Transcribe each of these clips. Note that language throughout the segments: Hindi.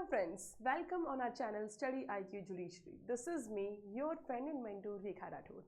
friends, welcome on our channel Study IQ Judiciary. This is me, your friend and mentor रेखा राठौर।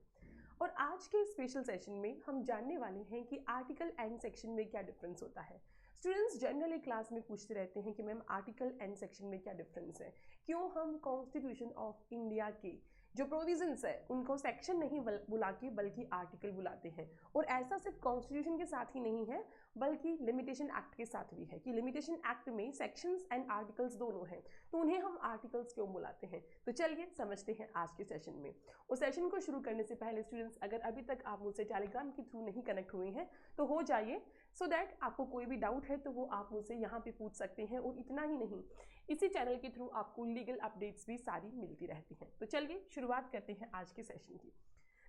और आज के स्पेशल सेशन में हम जानने वाले हैं कि आर्टिकल एंड सेक्शन में क्या डिफरेंस होता है। स्टूडेंट्स जनरली क्लास में पूछते रहते हैं कि मैम आर्टिकल एंड सेक्शन में क्या डिफरेंस है, क्यों हम कॉन्स्टिट्यूशन ऑफ इंडिया के जो प्रोविजंस है उनको सेक्शन नहीं बुला के बल्कि आर्टिकल बुलाते हैं। और ऐसा सिर्फ कॉन्स्टिट्यूशन के साथ ही नहीं है बल्कि लिमिटेशन एक्ट के साथ भी है कि लिमिटेशन एक्ट में सेक्शंस एंड आर्टिकल्स दोनों हैं, तो उन्हें हम आर्टिकल्स क्यों बुलाते हैं। तो चलिए समझते हैं आज के सेशन में। उस सेशन को शुरू करने से पहले स्टूडेंट्स अगर अभी तक आप मुझसे टेलीग्राम के थ्रू नहीं कनेक्ट हुए हैं तो हो जाइए, सो दैट आपको कोई भी डाउट है तो वो आप मुझसे यहाँ पे पूछ सकते हैं। और इतना ही नहीं, इसी चैनल के थ्रू आपको लीगल अपडेट्स भी सारी मिलती रहती हैं। तो चलिए शुरुआत करते हैं आज के सेशन की।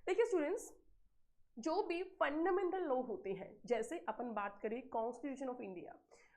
देखिए स्टूडेंट्स, जो भी फंडामेंटल लॉ होते हैं, जैसे अपन बात करें constitution of India,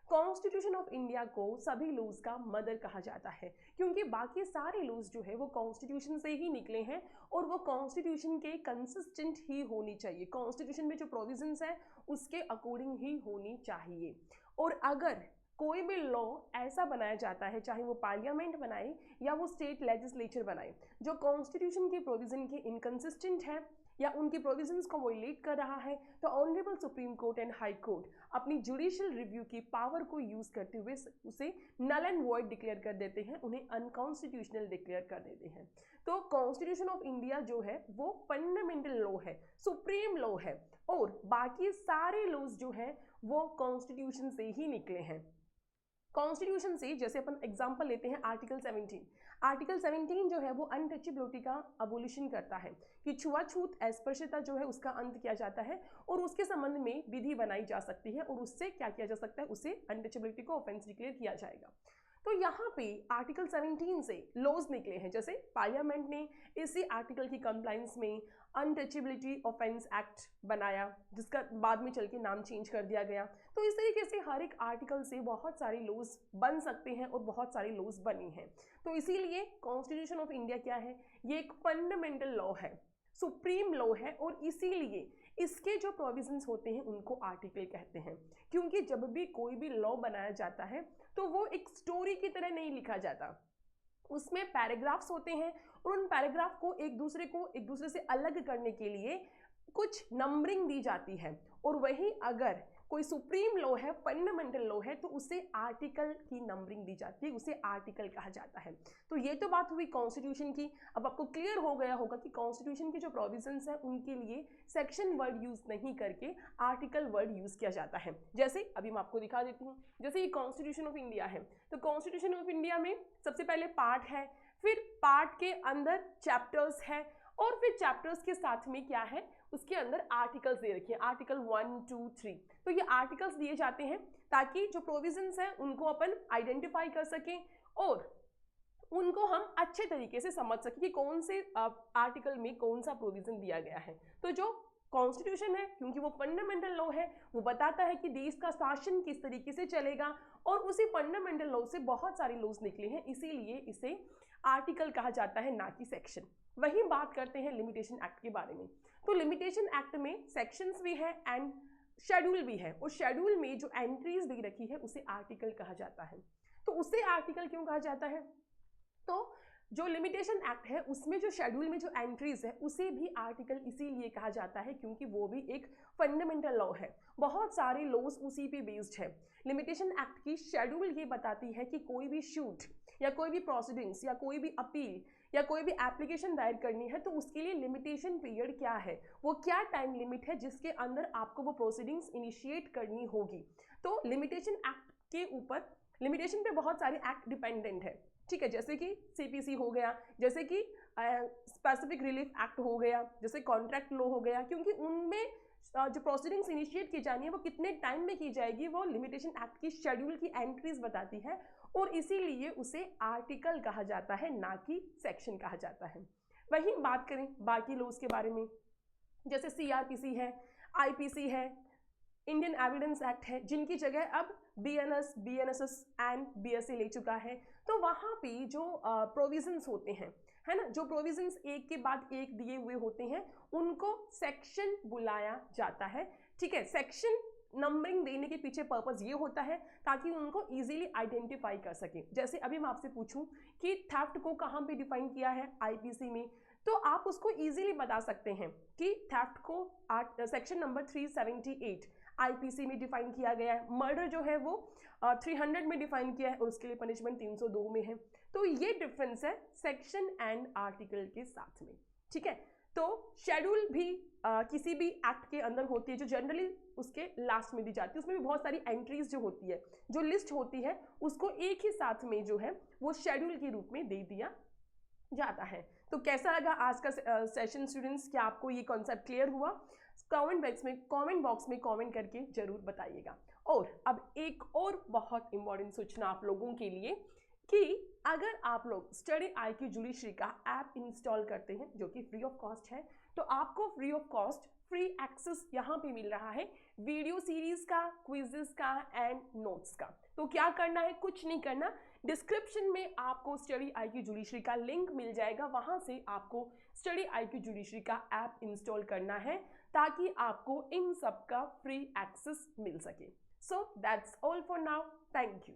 constitution of India को सभी लॉज का मदर कहा जाता है क्योंकि बाकी सारे लॉज जो है वो कॉन्स्टिट्यूशन से ही निकले हैं और वो कॉन्स्टिट्यूशन के कंसिस्टेंट ही होनी चाहिए। कॉन्स्टिट्यूशन में जो प्रोविजंस है उसके अकॉर्डिंग ही होनी चाहिए। और अगर कोई भी लॉ ऐसा बनाया जाता है, चाहे वो पार्लियामेंट बनाए या वो स्टेट लेजिस्लेचर बनाए, जो कॉन्स्टिट्यूशन के प्रोविजन के इनकंसिस्टेंट है या उनके प्रोविजंस को वोलेट कर रहा है, तो honourable supreme court and high court अपनी जुडिशियल रिव्यू की पावर को यूज करते हुए उसे नल एंड वॉइड डिक्लेयर कर देते हैं, उन्हें अनकॉन्स्टिट्यूशनल डिक्लेयर कर देते हैं। तो कॉन्स्टिट्यूशन ऑफ इंडिया जो है वो फंडामेंटल लॉ है, सुप्रीम लॉ है, और बाकी सारे लॉज जो है वो कॉन्स्टिट्यूशन से ही निकले हैं। कॉन्स्टिट्यूशन से जैसे अपन एग्जांपल लेते हैं आर्टिकल 17। आर्टिकल 17 जो है वो अनटचेबिलिटी का अबोलिशन करता है कि छुआछूत अस्पृश्यता जो है उसका अंत किया जाता है और उसके संबंध में विधि बनाई जा सकती है और उससे क्या किया जा सकता है, उसे अनटचेबिलिटी को ऑफेंस डिक्लेयर किया जाएगा। तो यहाँ पे आर्टिकल 17 से लॉज निकले हैं, जैसे पार्लियामेंट ने इसी आर्टिकल की कंप्लायंस में अनटचेबिलिटी ऑफेंस एक्ट बनाया, जिसका बाद में चल के नाम चेंज कर दिया गया। तो इस तरीके से हर एक आर्टिकल से बहुत सारे लॉज बन सकते हैं और बहुत सारे लॉज बने हैं। तो इसीलिए कॉन्स्टिट्यूशन ऑफ इंडिया क्या है, ये एक फंडामेंटल लॉ है, सुप्रीम लॉ है, और इसीलिए इसके जो प्रोविजंस होते हैं उनको आर्टिकल कहते हैं। क्योंकि जब भी कोई भी लॉ बनाया जाता है तो वो एक स्टोरी की तरह नहीं लिखा जाता, उसमें पैराग्राफ्स होते हैं और उन पैराग्राफ को एक दूसरे से अलग करने के लिए कुछ नंबरिंग दी जाती है। और वही अगर कोई सुप्रीम लॉ है, फंडामेंटल लॉ है, तो उसे आर्टिकल की नंबरिंग दी जाती है, उसे आर्टिकल कहा जाता है। तो ये तो बात हुई कॉन्स्टिट्यूशन की। अब आपको क्लियर हो गया होगा कि कॉन्स्टिट्यूशन के जो प्रोविजंस हैं उनके लिए सेक्शन वर्ड यूज नहीं करके आर्टिकल वर्ड यूज किया जाता है। जैसे अभी मैं आपको दिखा देती हूँ, जैसे ये कॉन्स्टिट्यूशन ऑफ इंडिया है, तो कॉन्स्टिट्यूशन ऑफ इंडिया में सबसे पहले पार्ट है, फिर पार्ट के अंदर चैप्टर्स है, और फिर चैप्टर्स के साथ में क्या है, उसके अंदर आर्टिकल्स दे रखे हैं, आर्टिकल 1, 2, 3। तो ये आर्टिकल्स दिए जाते हैं ताकि जो प्रोविजंस हैं उनको अपन आइडेंटिफाई कर सकें और उनको हम अच्छे तरीके से समझ सकें कि कौन से आर्टिकल में कौन सा प्रोविजन दिया गया है। तो जो कॉन्स्टिट्यूशन है, क्योंकि वो फंडामेंटल लॉ है, वो बताता है कि देश का शासन किस तरीके से चलेगा, और उसी फंडामेंटल लॉ से बहुत सारे लॉज निकले हैं, इसीलिए इसे आर्टिकल कहा जाता है, ना कि सेक्शन। वही बात करते हैं लिमिटेशन एक्ट के बारे में। तो लिमिटेशन एक्ट में सेक्शंस भी है एंड शेड्यूल भी है, और शेड्यूल में जो एंट्रीज दे रखी है उसे आर्टिकल कहा जाता है। तो उसे आर्टिकल क्यों कहा जाता है, तो जो लिमिटेशन एक्ट है उसमें जो शेड्यूल में जो एंट्रीज है उसे भी आर्टिकल इसीलिए कहा जाता है क्योंकि वो भी एक फंडामेंटल लॉ है, बहुत सारे लॉज उसी पे बेस्ड है। लिमिटेशन एक्ट की शेड्यूल ये बताती है कि कोई भी शूट या कोई भी प्रोसीडिंग्स या कोई भी अपील या कोई भी एप्लीकेशन दायर करनी है तो उसके लिए लिमिटेशन पीरियड क्या है, वो क्या टाइम लिमिट है जिसके अंदर आपको वो प्रोसीडिंग्स इनिशिएट करनी होगी। तो लिमिटेशन एक्ट के ऊपर, लिमिटेशन पे बहुत सारे एक्ट डिपेंडेंट है, ठीक है, जैसे कि सीपीसी हो गया, जैसे कि स्पेसिफिक रिलीफ एक्ट हो गया, जैसे कॉन्ट्रैक्ट लॉ हो गया, क्योंकि उनमें जो प्रोसीडिंग्स इनिशिएट की जानी है वो कितने टाइम में की जाएगी वो लिमिटेशन एक्ट की शेड्यूल की एंट्रीज बताती है, और इसीलिए उसे आर्टिकल कहा जाता है, ना कि सेक्शन कहा जाता है। वहीं बात करें बाकी लॉज के बारे में, जैसे सीआरपीसी है, आईपीसी है, इंडियन एविडेंस एक्ट है, जिनकी जगह अब बीएनएस, बीएनएसएस एंड बीएसए ले चुका है। तो वहाँ पे जो प्रोविजंस होते हैं, है ना, जो प्रोविजंस एक के बाद एक दिए हुए होते हैं उनको सेक्शन बुलाया जाता है, ठीक है। सेक्शन नंबरिंग देने के पीछे पर्पस ये होता है ताकि उनको इजीली आइडेंटिफाई कर सकें। जैसे अभी मैं आपसे पूछूं कि थेफ्ट को कहाँ पे डिफाइन किया है आईपीसी में, तो आप उसको इजीली बता सकते हैं कि थेफ्ट को सेक्शन नंबर 378 आईपीसी में डिफाइन किया गया है। मर्डर जो है वो 300 में डिफाइन किया है और उसके लिए पनिशमेंट 302 में है। तो ये डिफरेंस है सेक्शन एंड आर्टिकल के साथ में, ठीक है। तो शेड्यूल भी किसी भी एक्ट के अंदर होती है जो जनरली उसके लास्ट में दी जाती है। उसमें भी बहुत सारी एंट्रीज जो होती है, जो लिस्ट होती है, उसको एक ही साथ में जो है वो शेड्यूल के रूप में दे दिया जाता है। तो कैसा लगा आज का सेशन स्टूडेंट्स? क्या आपको ये कॉन्सेप्ट क्लियर हुआ? कमेंट बॉक्स में कमेंट करके जरूर बताइएगा। और अब एक और बहुत इंपॉर्टेंट सूचना आप लोगों के लिए कि अगर आप लोग स्टडी IQ जुडिशरी का ऐप इंस्टॉल करते हैं जो कि फ्री ऑफ कॉस्ट है, तो आपको free of cost free access यहाँ पे मिल रहा है वीडियो सीरीज का, क्विजेस का एंड नोट्स का। तो क्या करना है? कुछ नहीं करना, डिस्क्रिप्शन में आपको स्टडी IQ जुडिशरी का लिंक मिल जाएगा, वहां से आपको स्टडी IQ जुडिशरी का ऐप इंस्टॉल करना है ताकि आपको इन सब का फ्री एक्सेस मिल सके। So that's all for now, thank you.